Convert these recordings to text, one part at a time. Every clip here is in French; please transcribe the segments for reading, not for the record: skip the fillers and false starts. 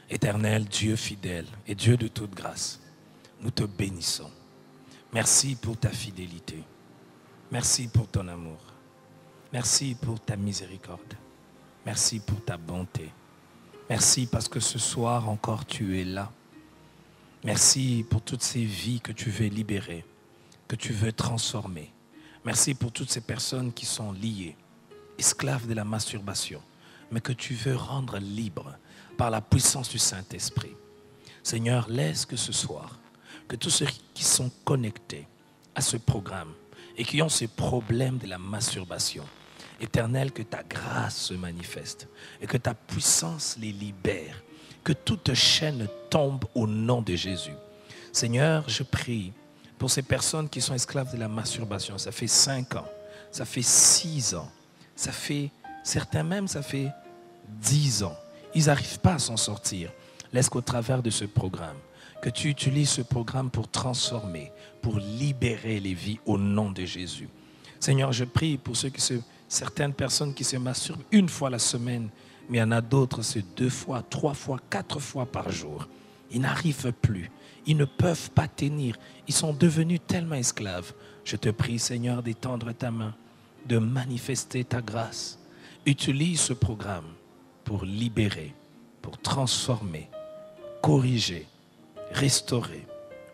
Éternel Dieu fidèle et Dieu de toute grâce, nous te bénissons. Merci pour ta fidélité. Merci pour ton amour. Merci pour ta miséricorde. Merci pour ta bonté. Merci parce que ce soir encore tu es là. Merci pour toutes ces vies que tu veux libérer, que tu veux transformer. Merci pour toutes ces personnes qui sont liées, esclaves de la masturbation, mais que tu veux rendre libres par la puissance du Saint-Esprit. Seigneur, laisse que ce soir, que tous ceux qui sont connectés à ce programme et qui ont ce problème de la masturbation, Éternel, que ta grâce se manifeste et que ta puissance les libère, que toute chaîne tombe au nom de Jésus. Seigneur, je prie pour ces personnes qui sont esclaves de la masturbation. Ça fait 5 ans, ça fait 6 ans, ça fait, certains même, ça fait 10 ans. Ils n'arrivent pas à s'en sortir. Laisse qu'au travers de ce programme, que tu utilises ce programme pour transformer, pour libérer les vies au nom de Jésus. Seigneur, je prie pour certaines personnes qui se masturbent 1 fois la semaine, mais il y en a d'autres, c'est 2 fois, 3 fois, 4 fois par jour. Ils n'arrivent plus. Ils ne peuvent pas tenir. Ils sont devenus tellement esclaves. Je te prie, Seigneur, d'étendre ta main, de manifester ta grâce. Utilise ce programme pour libérer, pour transformer, corriger, restaurer.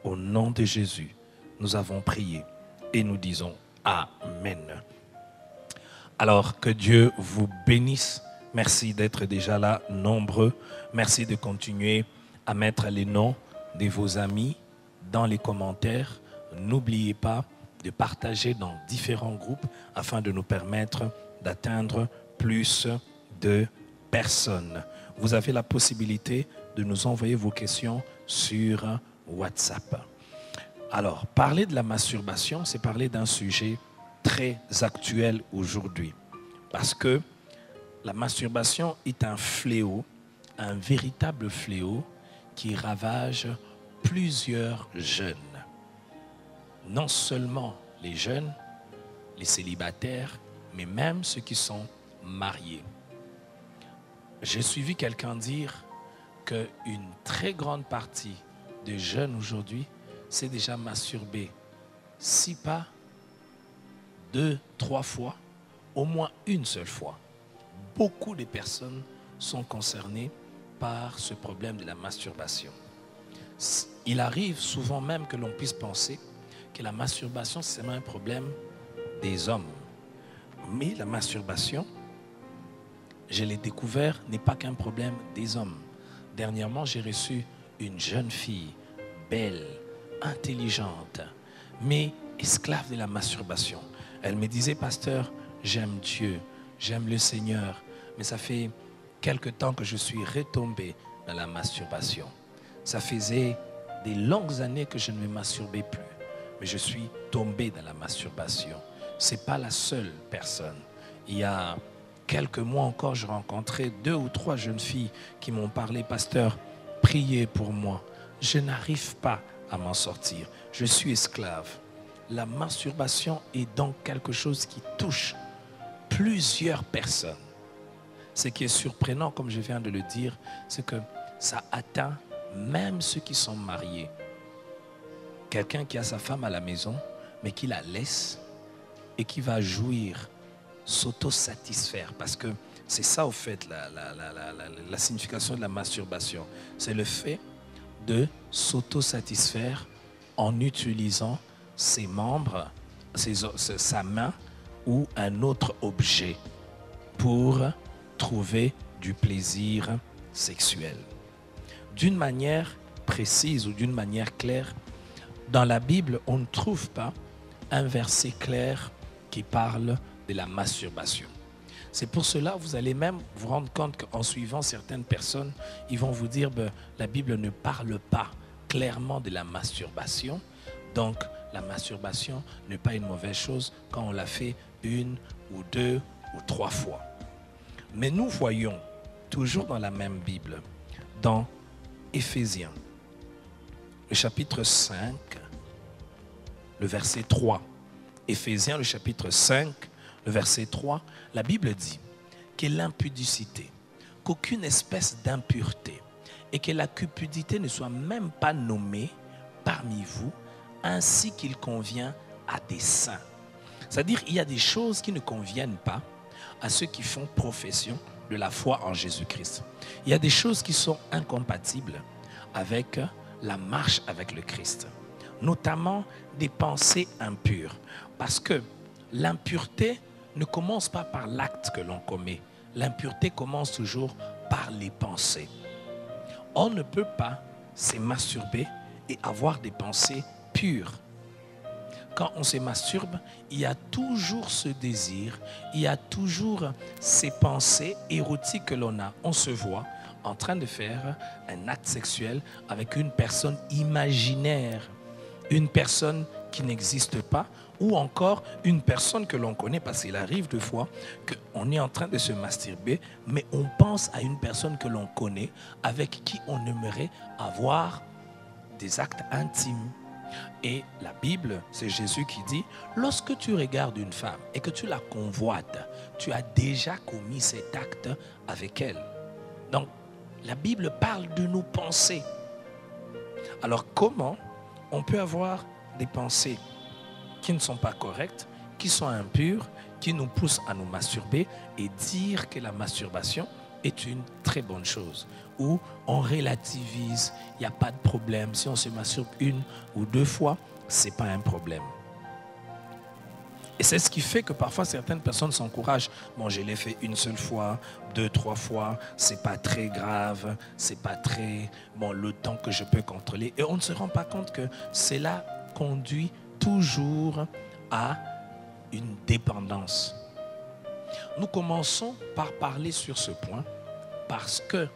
Au nom de Jésus, nous avons prié et nous disons Amen. Alors que Dieu vous bénisse. Merci d'être déjà là, nombreux. Merci de continuer à mettre les noms de vos amis dans les commentaires. N'oubliez pas de partager dans différents groupes afin de nous permettre d'atteindre plus de personnes. Vous avez la possibilité de nous envoyer vos questions sur WhatsApp. Alors, parler de la masturbation, c'est parler d'un sujet très actuel aujourd'hui. Parce que la masturbation est un fléau, un véritable fléau qui ravage plusieurs jeunes. Non seulement les jeunes, les célibataires, mais même ceux qui sont mariés. J'ai suivi quelqu'un dire qu'une très grande partie des jeunes aujourd'hui s'est déjà masturbé, si pas 2, 3 fois, au moins une seule fois. Beaucoup de personnes sont concernées par ce problème de la masturbation. Il arrive souvent même que l'on puisse penser que la masturbation, c'est seulement un problème des hommes. Mais la masturbation, je l'ai découvert, n'est pas qu'un problème des hommes. Dernièrement, j'ai reçu une jeune fille, belle, intelligente, mais esclave de la masturbation. Elle me disait, pasteur, j'aime Dieu, j'aime le Seigneur, mais ça fait quelque temps que je suis retombé dans la masturbation. Ça faisait des longues années que je ne me masturbais plus, mais je suis tombé dans la masturbation. Ce n'est pas la seule personne. Il y a quelques mois encore, j'ai rencontré 2 ou 3 jeunes filles qui m'ont parlé, pasteur, priez pour moi. Je n'arrive pas à m'en sortir. Je suis esclave. La masturbation est donc quelque chose qui touche plusieurs personnes. Ce qui est surprenant, comme je viens de le dire, c'est que ça atteint même ceux qui sont mariés. Quelqu'un qui a sa femme à la maison, mais qui la laisse et qui va jouir, s'auto-satisfaire. Parce que c'est ça, au fait, la signification de la masturbation. C'est le fait de s'auto-satisfaire en utilisant ses membres, sa main ou un autre objet pour trouver du plaisir sexuel. D'une manière précise ou d'une manière claire, dans la Bible, on ne trouve pas un verset clair qui parle de la masturbation. C'est pour cela que vous allez même vous rendre compte qu'en suivant certaines personnes, ils vont vous dire la Bible ne parle pas clairement de la masturbation. Donc, la masturbation n'est pas une mauvaise chose quand on l'a fait 1 ou 2 ou 3 fois. Mais nous voyons, toujours dans la même Bible, dans Éphésiens, le chapitre 5, le verset 3. Éphésiens, le chapitre 5, le verset 3, la Bible dit que l'impudicité, qu'aucune espèce d'impureté et que la cupidité ne soit même pas nommée parmi vous, ainsi qu'il convient à des saints. C'est-à-dire qu'il y a des choses qui ne conviennent pas à ceux qui font profession de la foi en Jésus-Christ. Il y a des choses qui sont incompatibles avec la marche avec le Christ, notamment des pensées impures. Parce que l'impureté ne commence pas par l'acte que l'on commet. L'impureté commence toujours par les pensées. On ne peut pas se masturber et avoir des pensées pures. Quand on se masturbe, il y a toujours ce désir, il y a toujours ces pensées érotiques que l'on a. On se voit en train de faire un acte sexuel avec une personne imaginaire, une personne qui n'existe pas, ou encore une personne que l'on connaît, parce qu'il arrive deux fois qu'on est en train de se masturber, mais on pense à une personne que l'on connaît, avec qui on aimerait avoir des actes intimes. Et la Bible, c'est Jésus qui dit, lorsque tu regardes une femme et que tu la convoites, tu as déjà commis cet acte avec elle. Donc, la Bible parle de nos pensées. Alors, comment on peut avoir des pensées qui ne sont pas correctes, qui sont impures, qui nous poussent à nous masturber et dire que la masturbation est une très bonne chose, où on relativise, il n'y a pas de problème. Si on se masturbe une ou deux fois, ce n'est pas un problème. Et c'est ce qui fait que parfois certaines personnes s'encouragent. Bon, je l'ai fait une seule fois, deux, trois fois, c'est pas très grave, c'est pas très bon le temps que je peux contrôler. Et on ne se rend pas compte que cela conduit toujours à une dépendance. Nous commençons par parler sur ce point parce que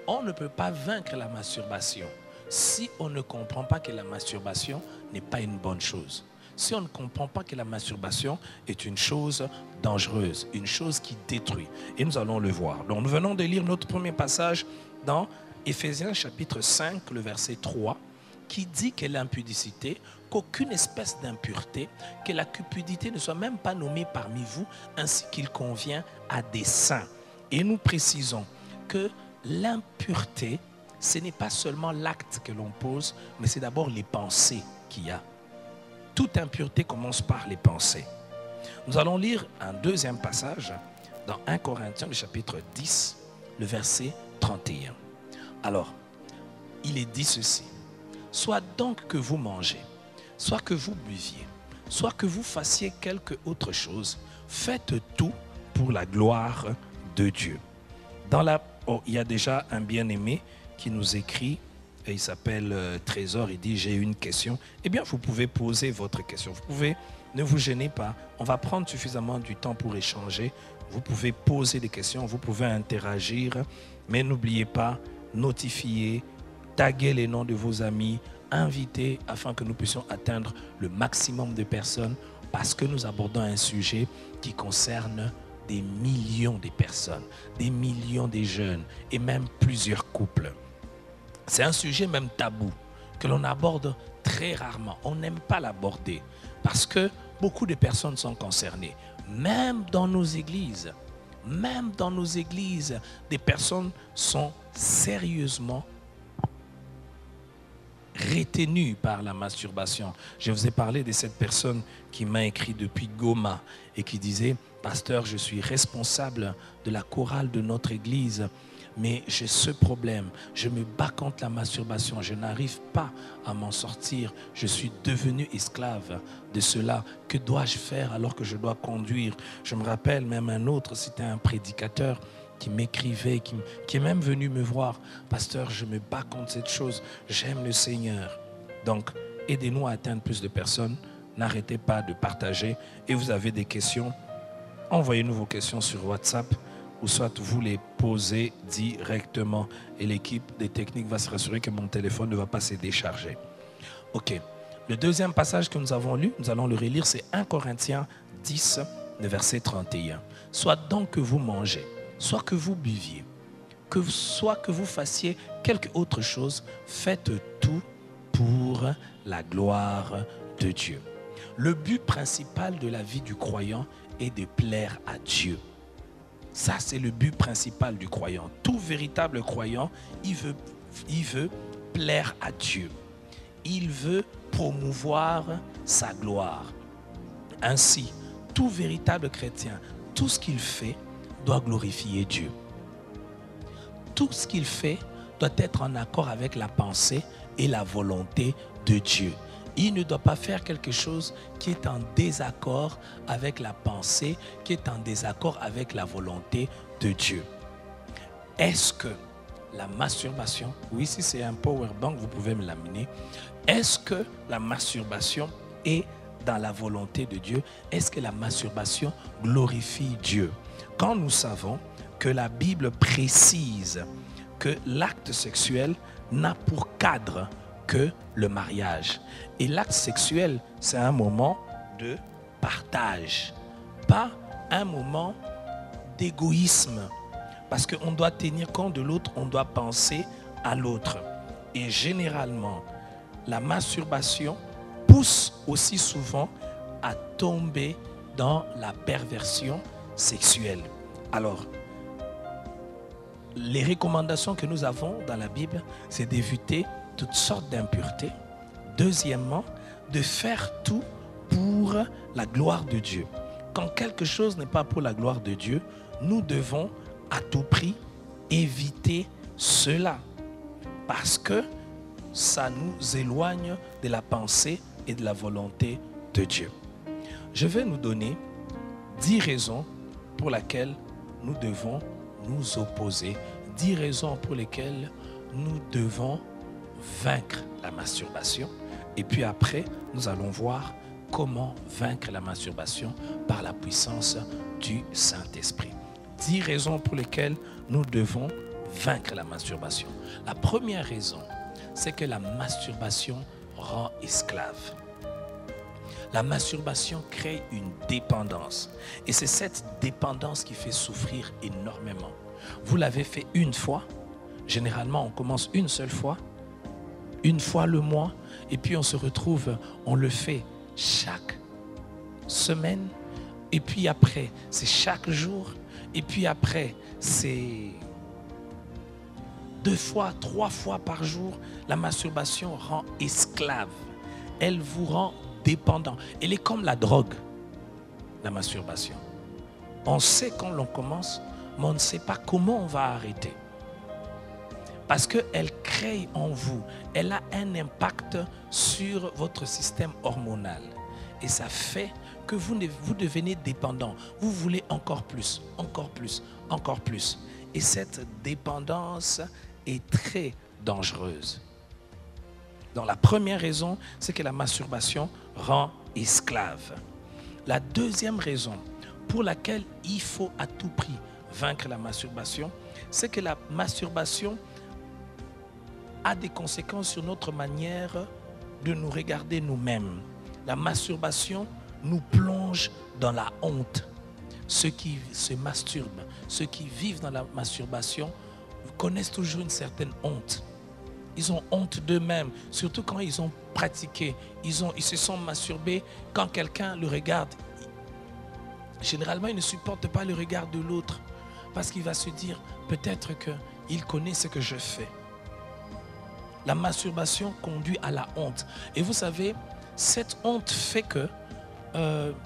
on ne peut pas vaincre la masturbation si on ne comprend pas que la masturbation n'est pas une bonne chose. Si on ne comprend pas que la masturbation est une chose dangereuse, une chose qui détruit. Et nous allons le voir. Donc nous venons de lire notre premier passage dans Éphésiens chapitre 5, le verset 3, qui dit que l'impudicité, qu'aucune espèce d'impureté, que la cupidité ne soit même pas nommée parmi vous, ainsi qu'il convient à des saints. Et nous précisons que l'impureté, ce n'est pas seulement l'acte que l'on pose, mais c'est d'abord les pensées qu'il y a. Toute impureté commence par les pensées. Nous allons lire un deuxième passage dans 1 Corinthiens, le chapitre 10, le verset 31. Alors, il est dit ceci. Soit donc que vous mangez, soit que vous buviez, soit que vous fassiez quelque autre chose, faites tout pour la gloire de Dieu. Il y a déjà un bien-aimé qui nous écrit, et il s'appelle Trésor, il dit « J'ai une question ». Eh bien, vous pouvez poser votre question. Vous pouvez, ne vous gênez pas. On va prendre suffisamment du temps pour échanger. Vous pouvez poser des questions, vous pouvez interagir. Mais n'oubliez pas, notifier, taguer les noms de vos amis, inviter afin que nous puissions atteindre le maximum de personnes parce que nous abordons un sujet qui concerne des millions de personnes, des millions de jeunes et même plusieurs couples. C'est un sujet même tabou que l'on aborde très rarement. On n'aime pas l'aborder parce que beaucoup de personnes sont concernées. Même dans nos églises, des personnes sont sérieusement retenues par la masturbation. Je vous ai parlé de cette personne qui m'a écrit depuis Goma et qui disait « Pasteur, je suis responsable de la chorale de notre église. Mais j'ai ce problème, je me bats contre la masturbation, je n'arrive pas à m'en sortir, je suis devenu esclave de cela. Que dois-je faire alors que je dois conduire ?» Je me rappelle même un autre, c'était un prédicateur qui m'écrivait, qui est même venu me voir. « Pasteur, je me bats contre cette chose, j'aime le Seigneur. » Donc, aidez-nous à atteindre plus de personnes, n'arrêtez pas de partager. Et vous avez des questions, envoyez-nous vos questions sur WhatsApp, ou soit vous les posez directement et l'équipe des techniques va se rassurer que mon téléphone ne va pas se décharger. Ok. Le deuxième passage que nous avons lu, nous allons le relire, c'est 1 Corinthiens 10, le verset 31. Soit donc que vous mangez, soit que vous buviez, soit que vous fassiez quelque autre chose, faites tout pour la gloire de Dieu. Le but principal de la vie du croyant est de plaire à Dieu. Ça, c'est le but principal du croyant. Tout véritable croyant, il veut veut plaire à Dieu. Il veut promouvoir sa gloire. Ainsi, tout véritable chrétien, tout ce qu'il fait doit glorifier Dieu. Tout ce qu'il fait doit être en accord avec la pensée et la volonté de Dieu. Il ne doit pas faire quelque chose qui est en désaccord avec la pensée, qui est en désaccord avec la volonté de Dieu. Est-ce que la masturbation, oui, si c'est un power bank, vous pouvez me l'amener. Est-ce que la masturbation est dans la volonté de Dieu? Est-ce que la masturbation glorifie Dieu? Quand nous savons que la Bible précise que l'acte sexuel n'a pour cadre que le mariage. Et l'acte sexuel, c'est un moment de partage, pas un moment d'égoïsme. Parce qu'on doit tenir compte de l'autre, on doit penser à l'autre. Et généralement, la masturbation pousse aussi souvent à tomber dans la perversion sexuelle. Alors, les recommandations que nous avons dans la Bible, c'est d'éviter toutes sortes d'impuretés. Deuxièmement, de faire tout pour la gloire de Dieu. Quand quelque chose n'est pas pour la gloire de Dieu, nous devons à tout prix éviter cela. Parce que ça nous éloigne de la pensée et de la volonté de Dieu. Je vais nous donner 10 raisons pour lesquelles nous devons nous opposer, 10 raisons pour lesquelles nous devons vaincre la masturbation. Et puis après, nous allons voir comment vaincre la masturbation par la puissance du Saint-Esprit. 10 raisons pour lesquelles nous devons vaincre la masturbation. La première raison, c'est que la masturbation rend esclave. La masturbation crée une dépendance. Et c'est cette dépendance qui fait souffrir énormément. Vous l'avez fait une fois. Généralement, on commence une seule fois. Une fois le mois. Et puis on se retrouve, on le fait chaque semaine. Et puis après, c'est chaque jour. Et puis après, c'est 2 fois, 3 fois par jour. La masturbation rend esclave. Elle vous rend dépendant. Elle est comme la drogue, la masturbation. On sait quand l'on commence, mais on ne sait pas comment on va arrêter. Parce qu'elle crée en vous, elle a un impact sur votre système hormonal. Et ça fait que vous devenez dépendant. Vous voulez encore plus, encore plus, encore plus. Et cette dépendance est très dangereuse. Donc la première raison, c'est que la masturbation rend esclave. La deuxième raison pour laquelle il faut à tout prix vaincre la masturbation, c'est que la masturbation a des conséquences sur notre manière de nous regarder nous-mêmes. La masturbation nous plonge dans la honte. Ceux qui se masturbent, ceux qui vivent dans la masturbation, connaissent toujours une certaine honte. Ils ont honte d'eux-mêmes, surtout quand ils ont pratiqué. Ils se sont masturbés. Quand quelqu'un le regarde, généralement, il ne supporte pas le regard de l'autre parce qu'il va se dire, peut-être qu'il connaît ce que je fais. La masturbation conduit à la honte. Et vous savez, cette honte fait que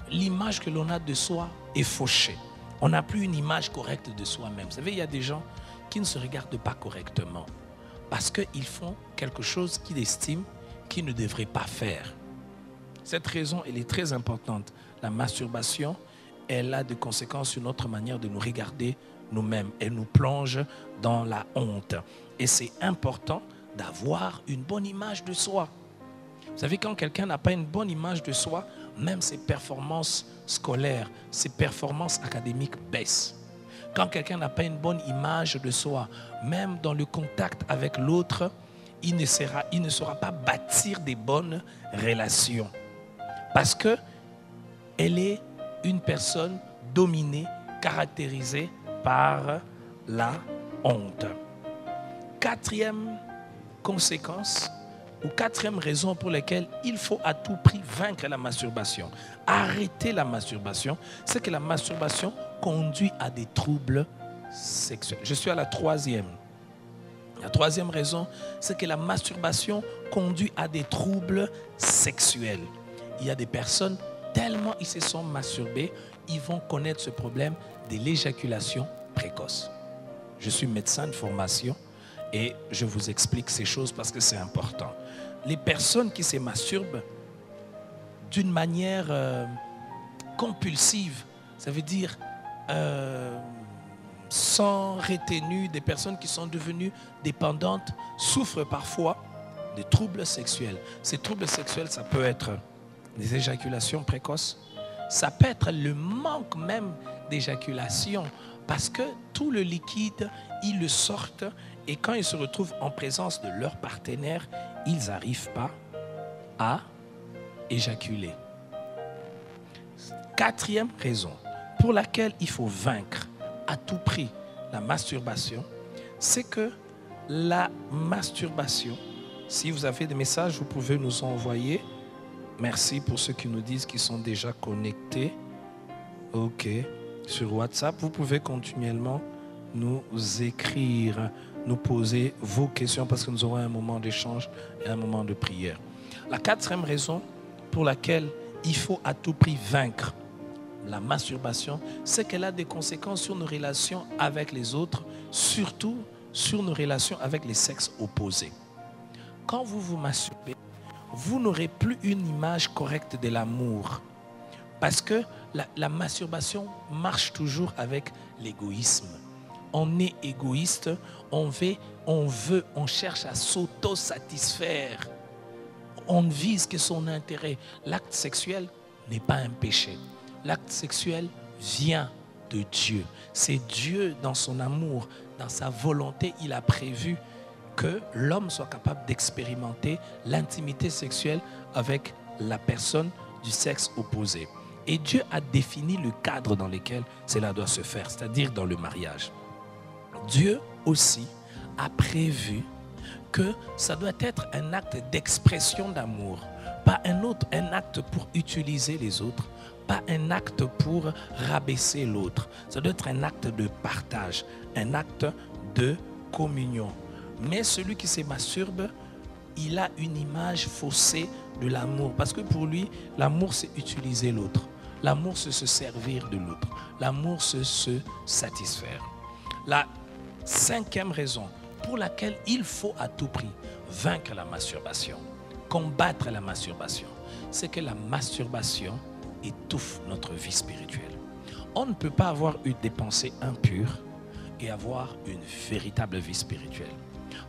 l'image que l'on a de soi est fauchée. On n'a plus une image correcte de soi-même. Vous savez, il y a des gens qui ne se regardent pas correctement parce qu'ils font quelque chose qu'ils estiment qu'ils ne devraient pas faire. Cette raison, elle est très importante. La masturbation, elle a des conséquences sur notre manière de nous regarder nous-mêmes. Elle nous plonge dans la honte. Et c'est important d'avoir une bonne image de soi. Vous savez, quand quelqu'un n'a pas une bonne image de soi, même ses performances scolaires, ses performances académiques baissent. Quand quelqu'un n'a pas une bonne image de soi, même dans le contact avec l'autre, il ne saura pas bâtir des bonnes relations. Parce qu'elle est une personne dominée, caractérisée par la honte. Quatrième conséquence, ou quatrième raison pour laquelle il faut à tout prix vaincre la masturbation, arrêter la masturbation, c'est que la masturbation conduit à des troubles sexuels. Je suis à la troisième La troisième raison, c'est que la masturbation conduit à des troubles sexuels. Il y a des personnes, tellement ils se sont masturbés, ils vont connaître ce problème de l'éjaculation précoce. Je suis médecin de formation et je vous explique ces choses parce que c'est important. Les personnes qui se masturbent d'une manière compulsive, ça veut dire sans retenue, des personnes qui sont devenues dépendantes, souffrent parfois de troubles sexuels. Ces troubles sexuels, ça peut être des éjaculations précoces, ça peut être le manque même d'éjaculation, parce que tout le liquide, ils le sortent, et quand ils se retrouvent en présence de leur partenaire, ils n'arrivent pas à éjaculer. Quatrième raison pour laquelle il faut vaincre à tout prix la masturbation, c'est que la masturbation, si vous avez des messages, vous pouvez nous envoyer. Merci pour ceux qui nous disent qu'ils sont déjà connectés. Ok. Sur WhatsApp, vous pouvez continuellement nous écrire, nous poser vos questions parce que nous aurons un moment d'échange et un moment de prière. La quatrième raison pour laquelle il faut à tout prix vaincre la masturbation, c'est qu'elle a des conséquences sur nos relations avec les autres, surtout sur nos relations avec les sexes opposés. Quand vous vous masturbez, vous n'aurez plus une image correcte de l'amour. Parce que la masturbation marche toujours avec l'égoïsme. On est égoïste, on cherche à s'auto-satisfaire. On ne vise que son intérêt. L'acte sexuel n'est pas un péché. L'acte sexuel vient de Dieu. C'est Dieu dans son amour, dans sa volonté, il a prévu que l'homme soit capable d'expérimenter l'intimité sexuelle avec la personne du sexe opposé. Et Dieu a défini le cadre dans lequel cela doit se faire, c'est-à-dire dans le mariage. Dieu aussi a prévu que ça doit être un acte d'expression d'amour, pas un acte pour utiliser les autres, pas un acte pour rabaisser l'autre. Ça doit être un acte de partage, un acte de communion. Mais celui qui se masturbe, il a une image faussée de l'amour. Parce que pour lui, l'amour, c'est utiliser l'autre. L'amour, c'est se servir de l'autre. L'amour, c'est se satisfaire. La cinquième raison pour laquelle il faut à tout prix vaincre la masturbation, combattre la masturbation, c'est que la masturbation étouffe notre vie spirituelle. On ne peut pas avoir eu des pensées impures et avoir une véritable vie spirituelle.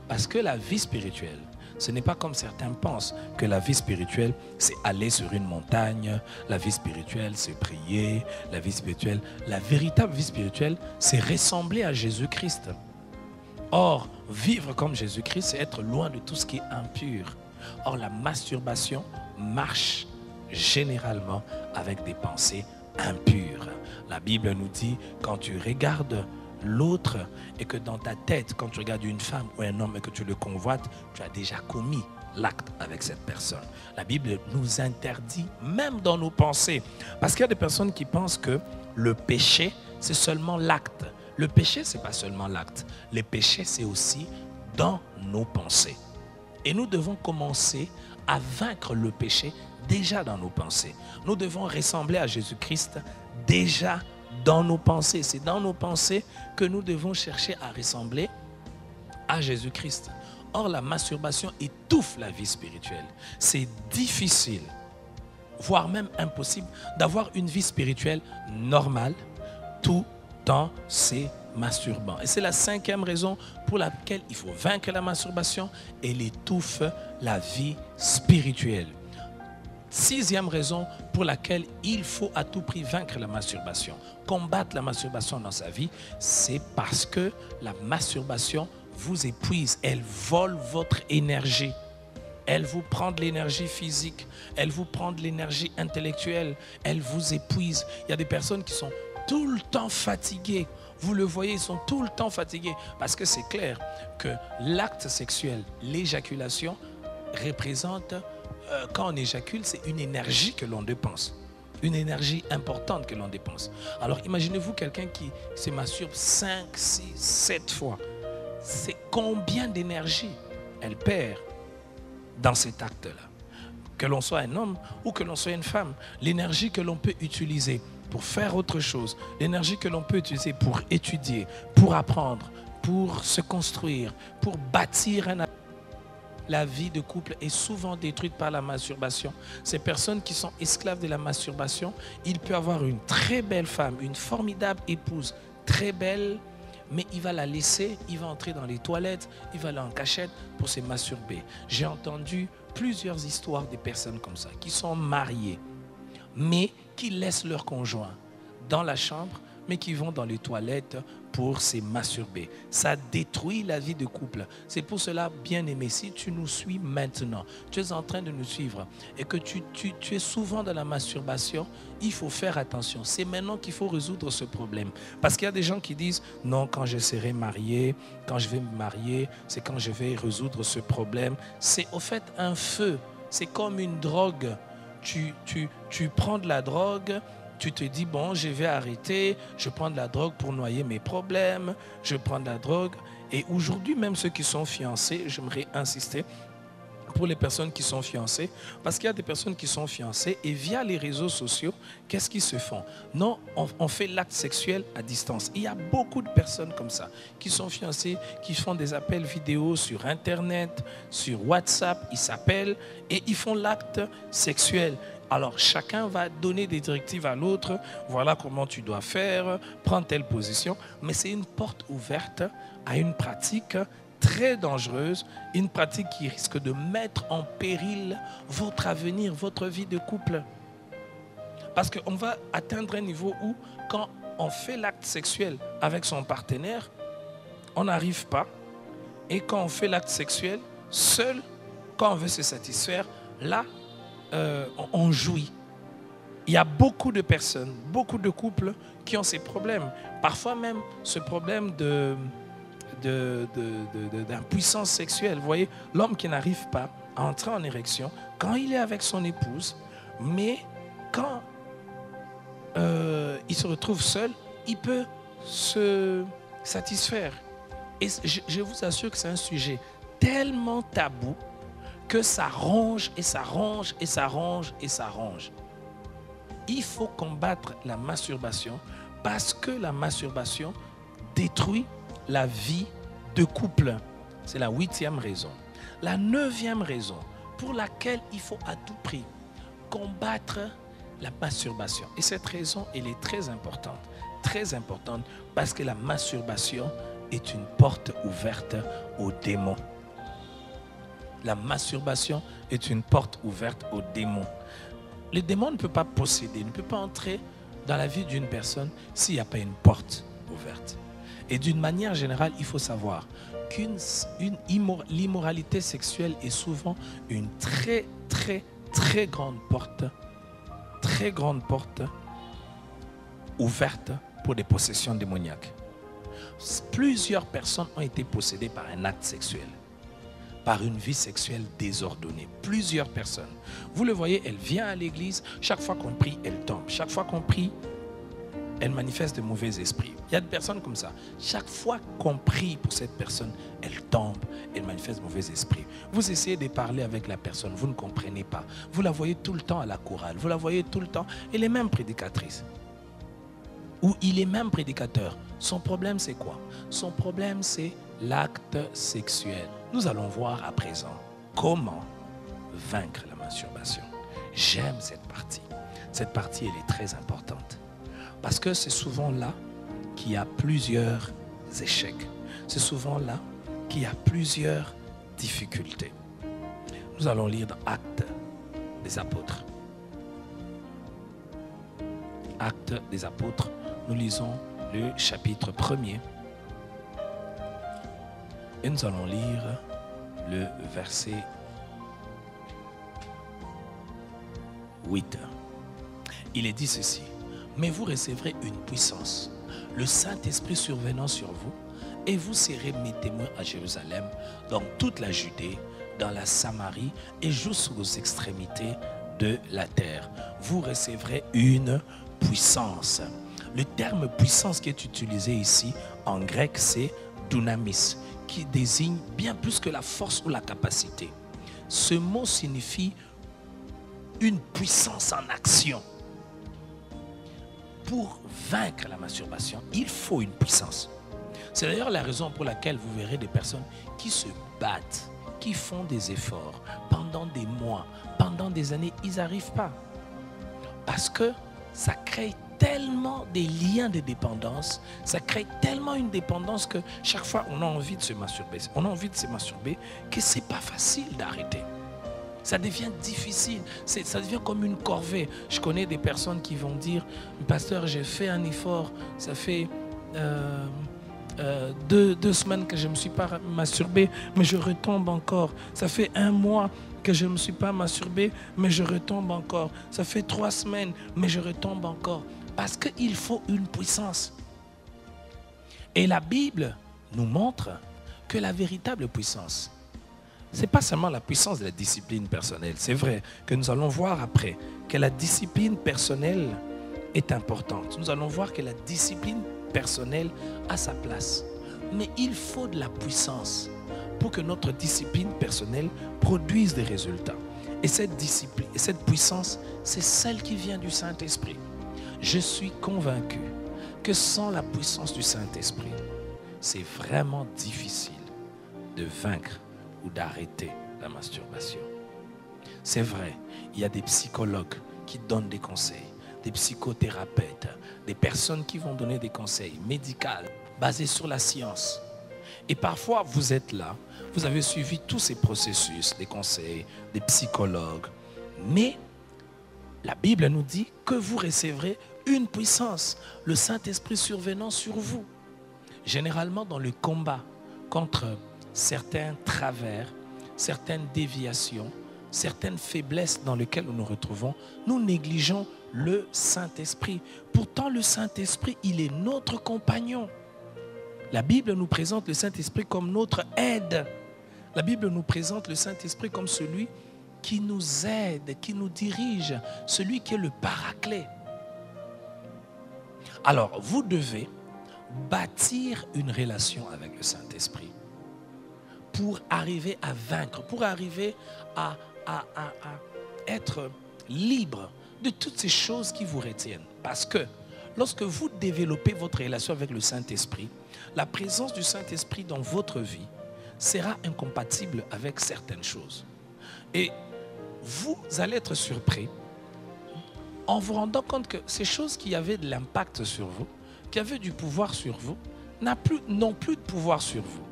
Parce que la vie spirituelle, ce n'est pas comme certains pensent que la vie spirituelle, c'est aller sur une montagne. La vie spirituelle, c'est prier. La vie spirituelle, la véritable vie spirituelle, c'est ressembler à Jésus-Christ. Or, vivre comme Jésus-Christ, c'est être loin de tout ce qui est impur. Or, la masturbation marche généralement avec des pensées impures. La Bible nous dit, quand tu regardes l'autre et que dans ta tête, quand tu regardes une femme ou un homme et que tu le convoites, tu as déjà commis l'acte avec cette personne. La Bible nous interdit, même dans nos pensées, parce qu'il y a des personnes qui pensent que le péché, c'est seulement l'acte. Le péché, ce n'est pas seulement l'acte. Le péché, c'est aussi dans nos pensées. Et nous devons commencer à vaincre le péché déjà dans nos pensées. Nous devons ressembler à Jésus-Christ déjà dans nos pensées. C'est dans nos pensées que nous devons chercher à ressembler à Jésus-Christ. Or, la masturbation étouffe la vie spirituelle. C'est difficile, voire même impossible, d'avoir une vie spirituelle normale tout en se masturbant. Et c'est la cinquième raison pour laquelle il faut vaincre la masturbation. Elle étouffe la vie spirituelle. Sixième raison pour laquelle il faut à tout prix vaincre la masturbation, combattre la masturbation dans sa vie, c'est parce que la masturbation vous épuise, elle vole votre énergie. Elle vous prend de l'énergie physique, elle vous prend de l'énergie intellectuelle, elle vous épuise. Il y a des personnes qui sont tout le temps fatiguées. Vous le voyez, ils sont tout le temps fatigués parce que c'est clair que l'acte sexuel, l'éjaculation, représente, quand on éjacule, c'est une énergie que l'on dépense. Une énergie importante que l'on dépense. Alors imaginez-vous quelqu'un qui se masturbe 5, 6, 7 fois. c'est combien d'énergie elle perd dans cet acte-là. Que l'on soit un homme ou que l'on soit une femme, l'énergie que l'on peut utiliser pour faire autre chose, l'énergie que l'on peut utiliser pour étudier, pour apprendre, pour se construire, pour bâtir un... La vie de couple est souvent détruite par la masturbation. Ces personnes qui sont esclaves de la masturbation, il peut avoir une très belle femme, une formidable épouse, très belle, mais il va la laisser, il va entrer dans les toilettes, il va aller en cachette pour se masturber. J'ai entendu plusieurs histoires de personnes comme ça, qui sont mariées, mais qui laissent leur conjoint dans la chambre, mais qui vont dans les toilettes pour se masturber. Ça détruit la vie de couple. C'est pour cela, bien-aimé, si tu nous suis maintenant, tu es en train de nous suivre et que tu es souvent dans la masturbation, il faut faire attention. C'est maintenant qu'il faut résoudre ce problème. Parce qu'il y a des gens qui disent, non, quand je serai marié, quand je vais me marier, c'est quand je vais résoudre ce problème. C'est au fait un feu. C'est comme une drogue. Tu prends de la drogue, tu te dis, bon, je vais arrêter, je prends de la drogue pour noyer mes problèmes, je prends de la drogue. Et aujourd'hui, même ceux qui sont fiancés, j'aimerais insister pour les personnes qui sont fiancées, parce qu'il y a des personnes qui sont fiancées et via les réseaux sociaux, qu'est-ce qu'ils se font? Non, on fait l'acte sexuel à distance. Il y a beaucoup de personnes comme ça, qui sont fiancées, qui font des appels vidéo sur Internet, sur WhatsApp, ils s'appellent et ils font l'acte sexuel. Alors, chacun va donner des directives à l'autre. Voilà comment tu dois faire, prendre telle position. Mais c'est une porte ouverte à une pratique très dangereuse, une pratique qui risque de mettre en péril votre avenir, votre vie de couple. Parce qu'on va atteindre un niveau où, quand on fait l'acte sexuel avec son partenaire, on n'arrive pas. Et quand on fait l'acte sexuel seul, quand on veut se satisfaire, là, on jouit. Il y a beaucoup de personnes, beaucoup de couples qui ont ces problèmes. Parfois même ce problème d'impuissance sexuelle. Vous voyez, l'homme qui n'arrive pas à entrer en érection quand il est avec son épouse, mais quand il se retrouve seul, il peut se satisfaire. Et je vous assure que c'est un sujet tellement tabou que ça ronge et ça ronge et ça ronge et ça ronge. Il faut combattre la masturbation parce que la masturbation détruit la vie de couple. C'est la 8e raison. La 9e raison pour laquelle il faut à tout prix combattre la masturbation. Et cette raison, elle est très importante parce que la masturbation est une porte ouverte aux démons. La masturbation est une porte ouverte aux démons. Le démon ne peut pas posséder, ne peut pas entrer dans la vie d'une personne s'il n'y a pas une porte ouverte. Et d'une manière générale, il faut savoir l'immoralité sexuelle est souvent une très grande porte ouverte pour des possessions démoniaques. Plusieurs personnes ont été possédées par un acte sexuel, par une vie sexuelle désordonnée. Plusieurs personnes. Vous le voyez, elle vient à l'église, chaque fois qu'on prie, elle tombe. Chaque fois qu'on prie, elle manifeste de mauvais esprits. Il y a des personnes comme ça. Chaque fois qu'on prie pour cette personne, elle tombe, elle manifeste de mauvais esprits. Vous essayez de parler avec la personne, vous ne comprenez pas. Vous la voyez tout le temps à la chorale, vous la voyez tout le temps. Elle est même prédicatrice. Ou il est même prédicateur. Son problème, c'est quoi? Son problème, c'est l'acte sexuel. Nous allons voir à présent comment vaincre la masturbation. J'aime cette partie. Cette partie, elle est très importante. Parce que c'est souvent là qu'il y a plusieurs échecs. C'est souvent là qu'il y a plusieurs difficultés. Nous allons lire dans Actes des Apôtres. Actes des Apôtres, nous lisons le chapitre 1er. Et nous allons lire le verset 8. Il est dit ceci: mais vous recevrez une puissance, le Saint-Esprit survenant sur vous, et vous serez mes témoins à Jérusalem, dans toute la Judée, dans la Samarie et jusqu'aux extrémités de la terre. Vous recevrez une puissance. Le terme puissance qui est utilisé ici en grec, c'est dunamis, qui désigne bien plus que la force ou la capacité. Ce mot signifie une puissance en action. Pour vaincre la masturbation, il faut une puissance. C'est d'ailleurs la raison pour laquelle vous verrez des personnes qui se battent, qui font des efforts pendant des mois, pendant des années, ils n'arrivent pas. Parce que ça crée tellement des liens de dépendance, ça crée tellement une dépendance que chaque fois on a envie de se masturber. On a envie de se masturber que ce n'est pas facile d'arrêter. Ça devient difficile, ça devient comme une corvée. Je connais des personnes qui vont dire, pasteur, j'ai fait un effort, ça fait 2 semaines que je ne me suis pas masturbé, mais je retombe encore. Ça fait 1 mois que je ne me suis pas masturbé, mais je retombe encore. Ça fait 3 semaines, mais je retombe encore. Parce qu'il faut une puissance. Et la Bible nous montre que la véritable puissance, ce n'est pas seulement la puissance de la discipline personnelle. C'est vrai que nous allons voir après que la discipline personnelle est importante. Nous allons voir que la discipline personnelle a sa place. Mais il faut de la puissance pour que notre discipline personnelle produise des résultats. Et cette discipline, cette puissance, c'est celle qui vient du Saint-Esprit. Je suis convaincu que sans la puissance du Saint-Esprit, c'est vraiment difficile de vaincre ou d'arrêter la masturbation. C'est vrai, il y a des psychologues qui donnent des conseils, des psychothérapeutes, des personnes qui vont donner des conseils médicaux basés sur la science. Et parfois, vous êtes là, vous avez suivi tous ces processus, des conseils, des psychologues. Mais la Bible nous dit que vous recevrez une puissance, le Saint-Esprit survenant sur vous. Généralement, dans le combat contre certains travers, certaines déviations, certaines faiblesses dans lesquelles nous nous retrouvons, nous négligeons le Saint-Esprit. Pourtant, le Saint-Esprit, il est notre compagnon. La Bible nous présente le Saint-Esprit comme notre aide. La Bible nous présente le Saint-Esprit comme celui qui nous aide, qui nous dirige, celui qui est le paraclet. Alors, vous devez bâtir une relation avec le Saint-Esprit pour arriver à vaincre, pour arriver à être libre de toutes ces choses qui vous retiennent. Parce que lorsque vous développez votre relation avec le Saint-Esprit, la présence du Saint-Esprit dans votre vie sera incompatible avec certaines choses. Et vous allez être surpris en vous rendant compte que ces choses qui avaient de l'impact sur vous, qui avaient du pouvoir sur vous, n'ont plus de pouvoir sur vous.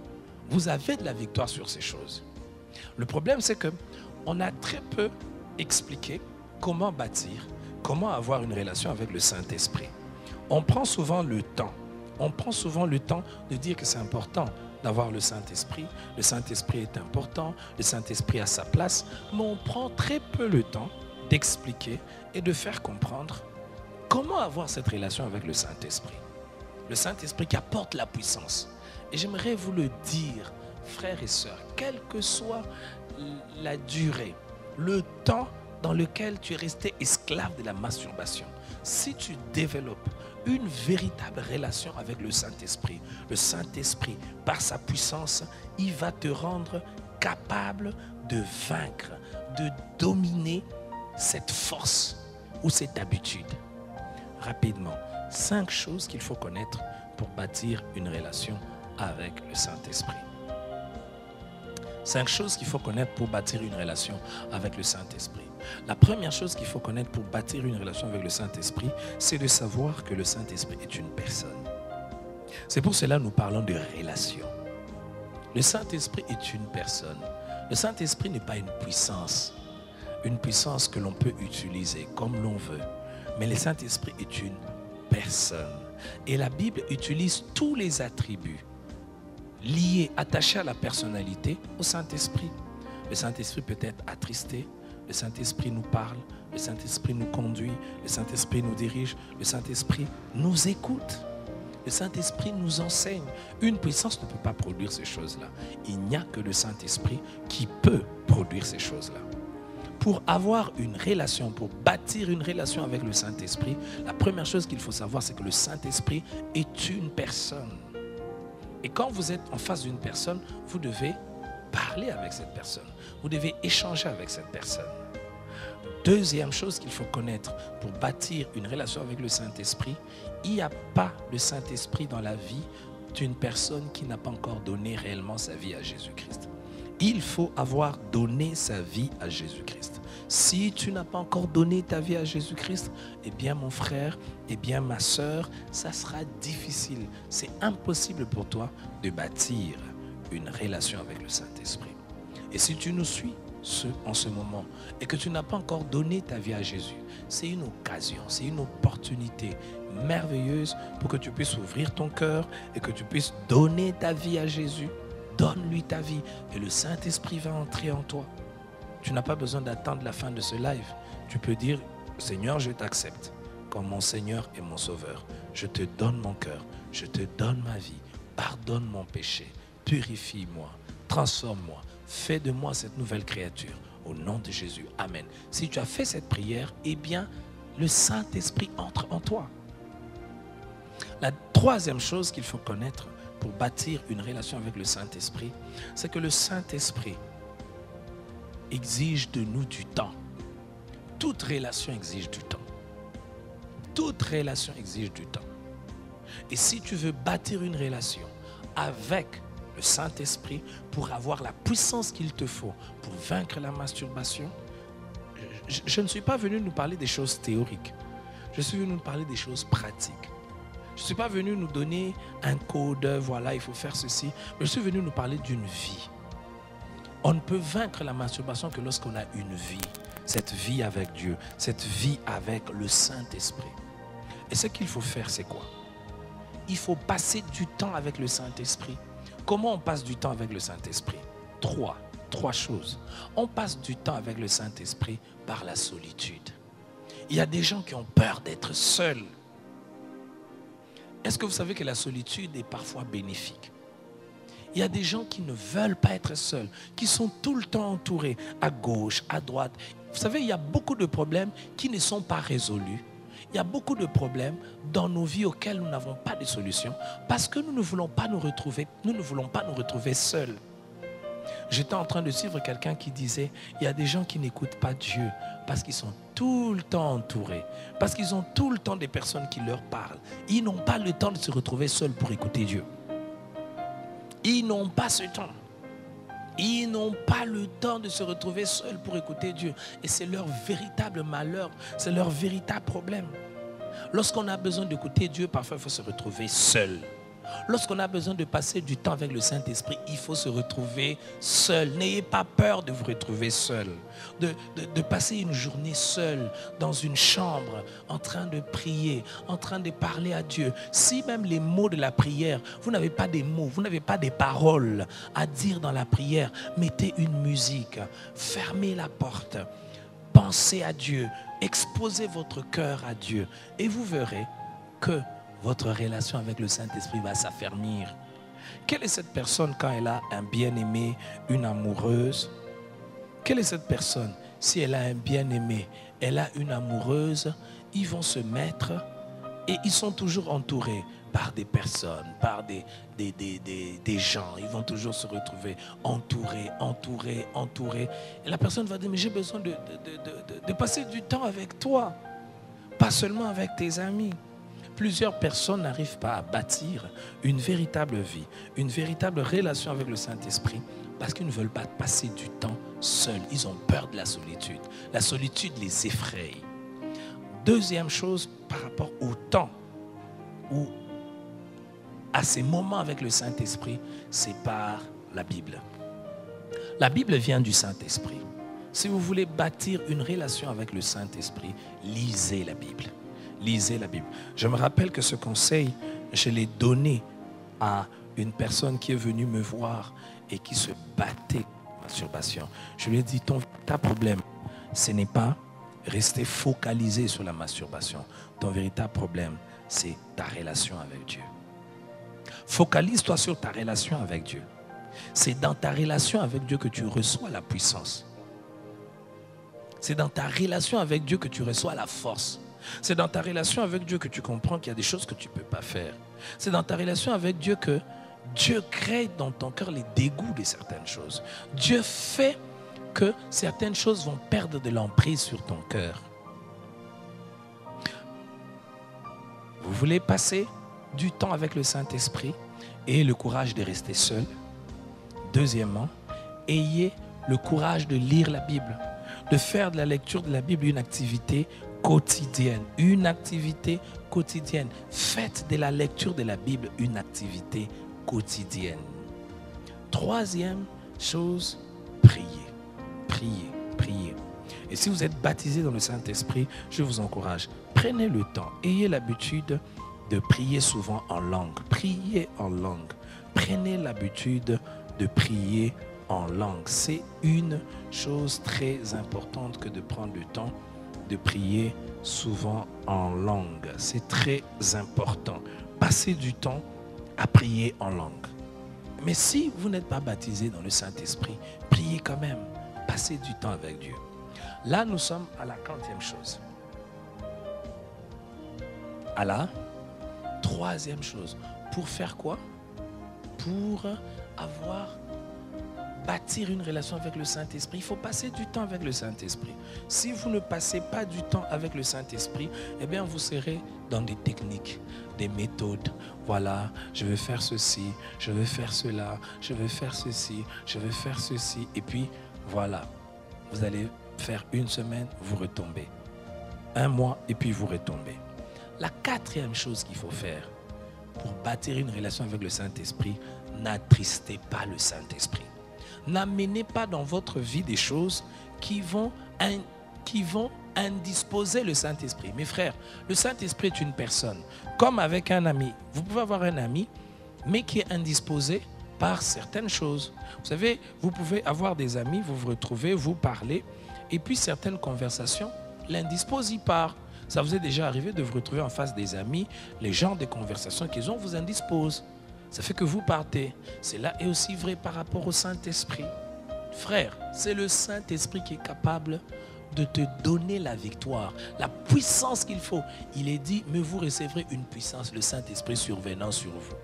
Vous avez de la victoire sur ces choses. Le problème, c'est qu'on a très peu expliqué comment bâtir, comment avoir une relation avec le Saint-Esprit. On prend souvent le temps. On prend souvent le temps de dire que c'est important d'avoir le Saint-Esprit. Le Saint-Esprit est important, le Saint-Esprit a sa place, mais on prend très peu le temps d'expliquer et de faire comprendre comment avoir cette relation avec le Saint-Esprit. Le Saint-Esprit qui apporte la puissance. Et j'aimerais vous le dire, frères et sœurs, quelle que soit la durée, le temps dans lequel tu es resté esclave de la masturbation, si tu développes une véritable relation avec le Saint-Esprit, par sa puissance, il va te rendre capable de vaincre, de dominer cette force ou cette habitude. Rapidement, 5 choses qu'il faut connaître pour bâtir une relation avec le Saint-Esprit. 5 choses qu'il faut connaître pour bâtir une relation avec le Saint-Esprit. La première chose qu'il faut connaître pour bâtir une relation avec le Saint-Esprit, c'est de savoir que le Saint-Esprit est une personne. C'est pour cela que nous parlons de relation. Le Saint-Esprit est une personne. Le Saint-Esprit n'est pas une puissance que l'on peut utiliser comme l'on veut. Mais le Saint-Esprit est une personne. Et la Bible utilise tous les attributs liés, attachés à la personnalité au Saint-Esprit. Le Saint-Esprit peut être attristé, le Saint-Esprit nous parle, le Saint-Esprit nous conduit, le Saint-Esprit nous dirige, le Saint-Esprit nous écoute, le Saint-Esprit nous enseigne. Une puissance ne peut pas produire ces choses-là. Il n'y a que le Saint-Esprit qui peut produire ces choses-là. Pour avoir une relation, pour bâtir une relation avec le Saint-Esprit, la première chose qu'il faut savoir, c'est que le Saint-Esprit est une personne. Et quand vous êtes en face d'une personne, vous devez parler avec cette personne. Vous devez échanger avec cette personne. Deuxième chose qu'il faut connaître pour bâtir une relation avec le Saint-Esprit, il n'y a pas le Saint-Esprit dans la vie d'une personne qui n'a pas encore donné réellement sa vie à Jésus-Christ. Il faut avoir donné sa vie à Jésus-Christ. Si tu n'as pas encore donné ta vie à Jésus-Christ, eh bien mon frère, eh bien ma sœur, ça sera difficile. C'est impossible pour toi de bâtir une relation avec le Saint-Esprit. Et si tu nous suis en ce moment et que tu n'as pas encore donné ta vie à Jésus, c'est une occasion, c'est une opportunité merveilleuse pour que tu puisses ouvrir ton cœur et que tu puisses donner ta vie à Jésus. Donne-lui ta vie et le Saint-Esprit va entrer en toi. Tu n'as pas besoin d'attendre la fin de ce live. Tu peux dire, Seigneur, je t'accepte comme mon Seigneur et mon Sauveur. Je te donne mon cœur, je te donne ma vie. Pardonne mon péché, purifie-moi, transforme-moi. Fais de moi cette nouvelle créature. Au nom de Jésus. Amen. Si tu as fait cette prière, eh bien, le Saint-Esprit entre en toi. La troisième chose qu'il faut connaître pour bâtir une relation avec le Saint-Esprit, c'est que le Saint-Esprit exige de nous du temps. Toute relation exige du temps. Toute relation exige du temps. Et si tu veux bâtir une relation avec le Saint-Esprit pour avoir la puissance qu'il te faut pour vaincre la masturbation, je ne suis pas venu nous parler des choses théoriques. Je suis venu nous parler des choses pratiques. Je ne suis pas venu nous donner un code, voilà, il faut faire ceci. Mais je suis venu nous parler d'une vie. On ne peut vaincre la masturbation que lorsqu'on a une vie. Cette vie avec Dieu, cette vie avec le Saint-Esprit. Et ce qu'il faut faire, c'est quoi? Il faut passer du temps avec le Saint-Esprit. Comment on passe du temps avec le Saint-Esprit? Trois choses. On passe du temps avec le Saint-Esprit par la solitude. Il y a des gens qui ont peur d'être seuls. Est-ce que vous savez que la solitude est parfois bénéfique? Il y a des gens qui ne veulent pas être seuls, qui sont tout le temps entourés, à gauche, à droite. Vous savez, il y a beaucoup de problèmes qui ne sont pas résolus. Il y a beaucoup de problèmes dans nos vies auxquels nous n'avons pas de solution parce que nous ne voulons pas nous retrouver seuls. J'étais en train de suivre quelqu'un qui disait, il y a des gens qui n'écoutent pas Dieu parce qu'ils sont tout le temps entourés, parce qu'ils ont tout le temps des personnes qui leur parlent. Ils n'ont pas le temps de se retrouver seuls pour écouter Dieu. Ils n'ont pas ce temps. Ils n'ont pas le temps de se retrouver seuls pour écouter Dieu. Et c'est leur véritable malheur, c'est leur véritable problème. Lorsqu'on a besoin d'écouter Dieu, parfois il faut se retrouver seul. Lorsqu'on a besoin de passer du temps avec le Saint-Esprit, il faut se retrouver seul. N'ayez pas peur de vous retrouver seul. De passer une journée seul dans une chambre, en train de prier, en train de parler à Dieu. Si même les mots de la prière, vous n'avez pas des mots, vous n'avez pas des paroles à dire dans la prière, mettez une musique, fermez la porte, pensez à Dieu, exposez votre cœur à Dieu et vous verrez que votre relation avec le Saint-Esprit va s'affermir. Quelle est cette personne quand elle a un bien-aimé, une amoureuse? Quelle est cette personne? Si elle a un bien-aimé, elle a une amoureuse, ils vont se mettre et ils sont toujours entourés par des personnes, par des gens. Ils vont toujours se retrouver entourés. Et la personne va dire, mais j'ai besoin de passer du temps avec toi, pas seulement avec tes amis. Plusieurs personnes n'arrivent pas à bâtir une véritable vie, une véritable relation avec le Saint-Esprit parce qu'ils ne veulent pas passer du temps seuls. Ils ont peur de la solitude. La solitude les effraie. Deuxième chose, par rapport au temps ou à ces moments avec le Saint-Esprit, c'est par la Bible. La Bible vient du Saint-Esprit. Si vous voulez bâtir une relation avec le Saint-Esprit, lisez la Bible. Lisez la Bible. Je me rappelle que ce conseil, je l'ai donné à une personne qui est venue me voir et qui se battait contre la masturbation. Je lui ai dit, ta problème, ce n'est pas rester focalisé sur la masturbation. Ton véritable problème, c'est ta relation avec Dieu. Focalise-toi sur ta relation avec Dieu. C'est dans ta relation avec Dieu que tu reçois la puissance. C'est dans ta relation avec Dieu que tu reçois la force. C'est dans ta relation avec Dieu que tu comprends qu'il y a des choses que tu ne peux pas faire. C'est dans ta relation avec Dieu que Dieu crée dans ton cœur les dégoûts de certaines choses. Dieu fait que certaines choses vont perdre de l'emprise sur ton cœur. Vous voulez passer du temps avec le Saint-Esprit et le courage de rester seul. Deuxièmement, ayez le courage de lire la Bible, de faire de la lecture de la Bible une activité quotidienne. Une activité quotidienne. Faites de la lecture de la Bible une activité quotidienne. Troisième chose, priez. Priez, priez. Et si vous êtes baptisé dans le Saint-Esprit, je vous encourage. Prenez le temps. Ayez l'habitude de prier souvent en langue. Priez en langue. Prenez l'habitude de prier en langue. C'est une chose très importante que de prendre le temps de prier souvent en langue. C'est très important. Passez du temps à prier en langue. Mais si vous n'êtes pas baptisé dans le Saint-Esprit, priez quand même. Passez du temps avec Dieu. Là, nous sommes à la 40e chose. À la 3e chose. Pour faire quoi? Pour bâtir une relation avec le Saint-Esprit, il faut passer du temps avec le Saint-Esprit. Si vous ne passez pas du temps avec le Saint-Esprit, eh bien vous serez dans des techniques, des méthodes. Voilà, je vais faire ceci, je vais faire cela, je vais faire ceci, je vais faire ceci. Et puis, voilà, vous allez faire une semaine, vous retombez. Un mois, et puis vous retombez. La 4e chose qu'il faut faire pour bâtir une relation avec le Saint-Esprit, n'attristez pas le Saint-Esprit. N'amenez pas dans votre vie des choses qui vont indisposer le Saint-Esprit. Mes frères, le Saint-Esprit est une personne. Comme avec un ami. Vous pouvez avoir un ami, mais qui est indisposé par certaines choses. Vous savez, vous pouvez avoir des amis, vous vous retrouvez, vous parlez, et puis certaines conversations l'indisposent, il part. Ça vous est déjà arrivé de vous retrouver en face des amis, les genres de conversations qu'ils ont vous indisposent. Ça fait que vous partez. Cela est aussi vrai par rapport au Saint-Esprit. Frère, c'est le Saint-Esprit qui est capable de te donner la victoire, la puissance qu'il faut. Il est dit, mais vous recevrez une puissance, le Saint-Esprit survenant sur vous.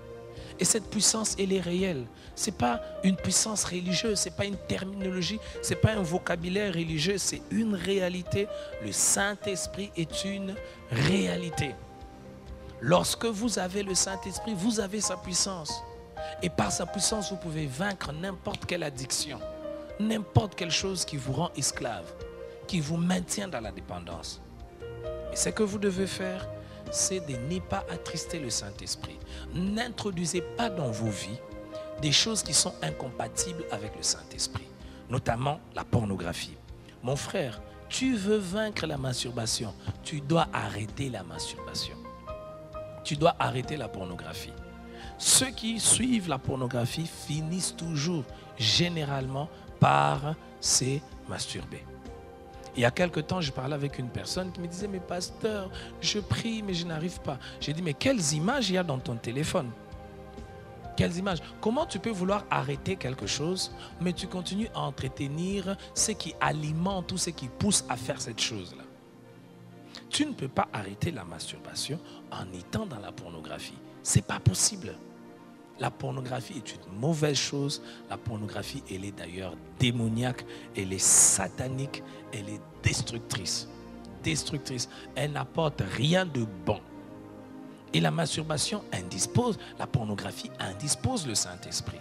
Et cette puissance, elle est réelle. Ce n'est pas une puissance religieuse, ce n'est pas une terminologie, ce n'est pas un vocabulaire religieux, c'est une réalité. Le Saint-Esprit est une réalité. Lorsque vous avez le Saint-Esprit, vous avez sa puissance. Et par sa puissance, vous pouvez vaincre n'importe quelle addiction, n'importe quelle chose qui vous rend esclave, qui vous maintient dans la dépendance. Et ce que vous devez faire, c'est de ne pas attrister le Saint-Esprit. N'introduisez pas dans vos vies des choses qui sont incompatibles avec le Saint-Esprit, notamment la pornographie. Mon frère, tu veux vaincre la masturbation, tu dois arrêter la masturbation. Tu dois arrêter la pornographie. Ceux qui suivent la pornographie finissent toujours, généralement, par se masturber. Il y a quelque temps, je parlais avec une personne qui me disait, mais pasteur, je prie, mais je n'arrive pas. J'ai dit, mais quelles images il y a dans ton téléphone? Quelles images? Comment tu peux vouloir arrêter quelque chose, mais tu continues à entretenir ce qui alimente ou ce qui pousse à faire cette chose-là? Tu ne peux pas arrêter la masturbation en étant dans la pornographie. Ce n'est pas possible. La pornographie est une mauvaise chose. La pornographie, elle est d'ailleurs démoniaque, elle est satanique, elle est destructrice. Destructrice. Elle n'apporte rien de bon. Et la masturbation indispose, la pornographie indispose le Saint-Esprit.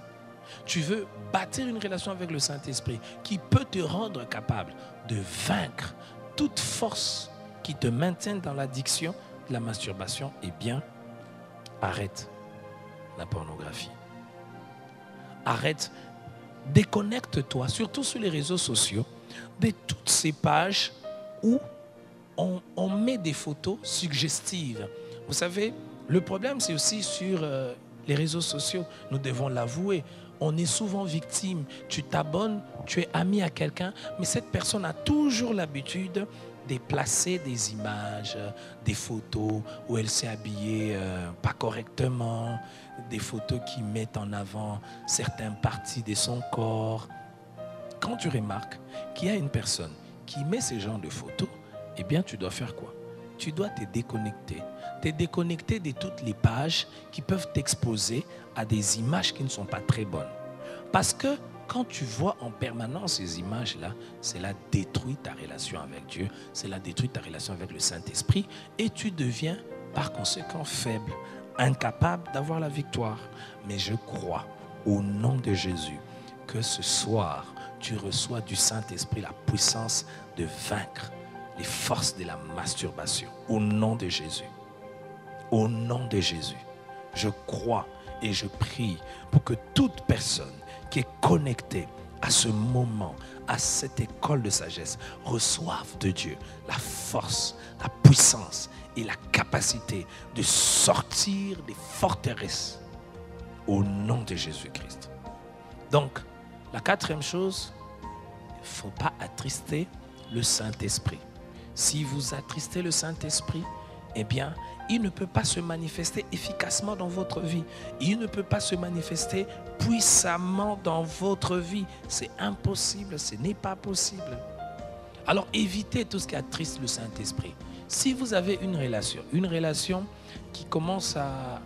Tu veux bâtir une relation avec le Saint-Esprit qui peut te rendre capable de vaincre toute force qui te maintiennent dans l'addiction de la masturbation, eh bien, arrête la pornographie. Arrête, déconnecte-toi, surtout sur les réseaux sociaux, de toutes ces pages où on met des photos suggestives. Vous savez, le problème, c'est aussi sur les réseaux sociaux. Nous devons l'avouer. On est souvent victime. Tu t'abonnes, tu es ami à quelqu'un, mais cette personne a toujours l'habitude de placer des images, des photos où elle s'est habillée pas correctement, des photos qui mettent en avant certaines parties de son corps. Quand tu remarques qu'il y a une personne qui met ce genre de photos, eh bien tu dois faire quoi? tu dois te déconnecter. Te déconnecter de toutes les pages qui peuvent t'exposer à des images qui ne sont pas très bonnes. Parce que quand tu vois en permanence ces images-là, cela détruit ta relation avec Dieu, cela détruit ta relation avec le Saint-Esprit et tu deviens par conséquent faible, incapable d'avoir la victoire. Mais je crois au nom de Jésus que ce soir, tu reçois du Saint-Esprit la puissance de vaincre les forces de la masturbation. Au nom de Jésus. Au nom de Jésus. Je crois et je prie pour que toute personne qui est connectée à ce moment, à cette école de sagesse, reçoive de Dieu la force, la puissance et la capacité de sortir des forteresses au nom de Jésus-Christ. Donc, la quatrième chose, il ne faut pas attrister le Saint-Esprit. Si vous attristez le Saint-Esprit, eh bien, il ne peut pas se manifester efficacement dans votre vie. Il ne peut pas se manifester puissamment dans votre vie. C'est impossible, ce n'est pas possible. Alors évitez tout ce qui attriste le Saint-Esprit. Si vous avez une relation qui commence à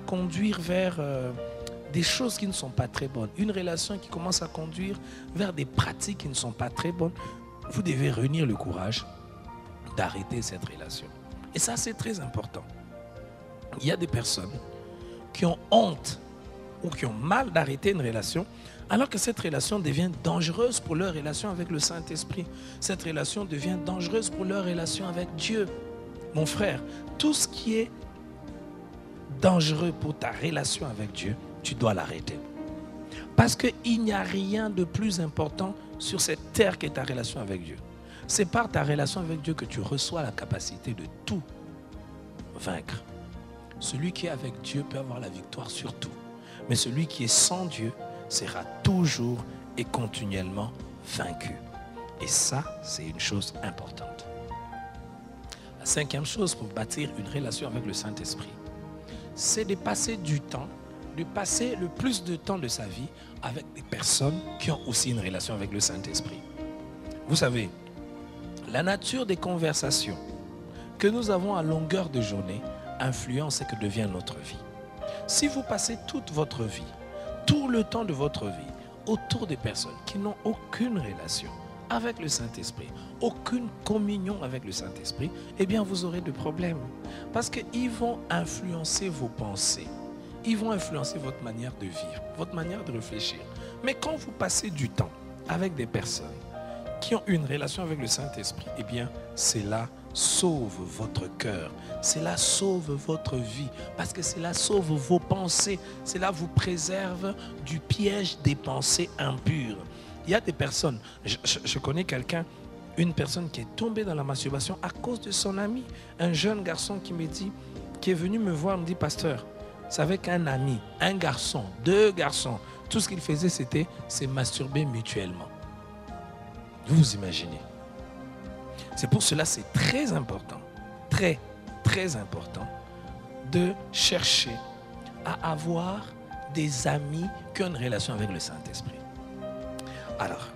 conduire vers des choses qui ne sont pas très bonnes, une relation qui commence à conduire vers des pratiques qui ne sont pas très bonnes, vous devez réunir le courage d'arrêter cette relation. Et ça, c'est très important. Il y a des personnes qui ont honte ou qui ont mal d'arrêter une relation, alors que cette relation devient dangereuse pour leur relation avec le Saint-Esprit. Cette relation devient dangereuse pour leur relation avec Dieu. Mon frère, tout ce qui est dangereux pour ta relation avec Dieu, tu dois l'arrêter. Parce qu'il n'y a rien de plus important sur cette terre que ta relation avec Dieu. C'est par ta relation avec Dieu que tu reçois la capacité de tout vaincre. Celui qui est avec Dieu peut avoir la victoire sur tout. Mais celui qui est sans Dieu sera toujours et continuellement vaincu. Et ça, c'est une chose importante. La cinquième chose pour bâtir une relation avec le Saint-Esprit, c'est de passer du temps, de passer le plus de temps de sa vie avec des personnes qui ont aussi une relation avec le Saint-Esprit. Vous savez, la nature des conversations que nous avons à longueur de journée influence ce que devient notre vie. Si vous passez toute votre vie, tout le temps de votre vie, autour des personnes qui n'ont aucune relation avec le Saint-Esprit, aucune communion avec le Saint-Esprit, eh bien vous aurez des problèmes. Parce qu'ils vont influencer vos pensées. Ils vont influencer votre manière de vivre, votre manière de réfléchir. Mais quand vous passez du temps avec des personnes qui ont une relation avec le Saint-Esprit, eh bien, cela sauve votre cœur, cela sauve votre vie, parce que cela sauve vos pensées, cela vous préserve du piège des pensées impures. Il y a des personnes, je connais quelqu'un, une personne qui est tombée dans la masturbation à cause de son ami, un jeune garçon qui me dit, qui est venu me voir, me dit, pasteur, c'est avec un ami, un garçon, deux garçons, tout ce qu'il faisait, c'était se masturber mutuellement. Vous imaginez. C'est pour cela c'est très important, très, très important de chercher à avoir des amis qui ont une relation avec le Saint-Esprit. Alors,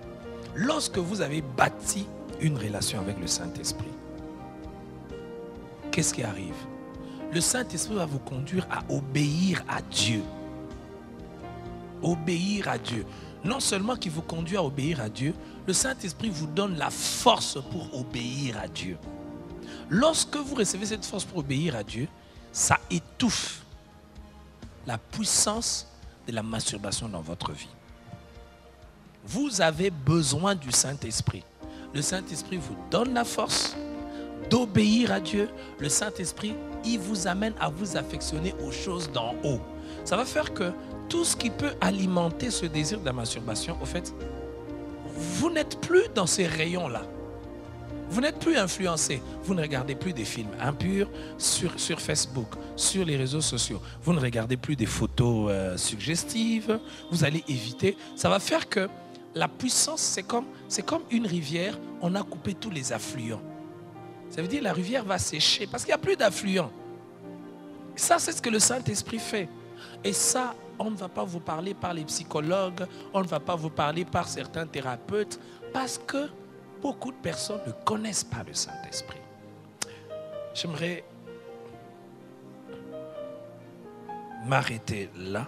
lorsque vous avez bâti une relation avec le Saint-Esprit, qu'est-ce qui arrive? Le Saint-Esprit va vous conduire à obéir à Dieu. Obéir à Dieu. Non seulement qu'il vous conduit à obéir à Dieu, le Saint-Esprit vous donne la force pour obéir à Dieu. Lorsque vous recevez cette force pour obéir à Dieu, ça étouffe la puissance de la masturbation dans votre vie. Vous avez besoin du Saint-Esprit. Le Saint-Esprit vous donne la force d'obéir à Dieu. Le Saint-Esprit, il vous amène à vous affectionner aux choses d'en haut. Ça va faire que tout ce qui peut alimenter ce désir de la masturbation, au fait, vous n'êtes plus dans ces rayons-là. Vous n'êtes plus influencé. Vous ne regardez plus des films impurs sur Facebook, sur les réseaux sociaux. Vous ne regardez plus des photos suggestives. Vous allez éviter. Ça va faire que la puissance, c'est comme une rivière. On a coupé tous les affluents. Ça veut dire que la rivière va sécher parce qu'il n'y a plus d'affluents. Ça, c'est ce que le Saint-Esprit fait. Et ça, on ne va pas vous parler par les psychologues, on ne va pas vous parler par certains thérapeutes, parce que beaucoup de personnes ne connaissent pas le Saint-Esprit. J'aimerais m'arrêter là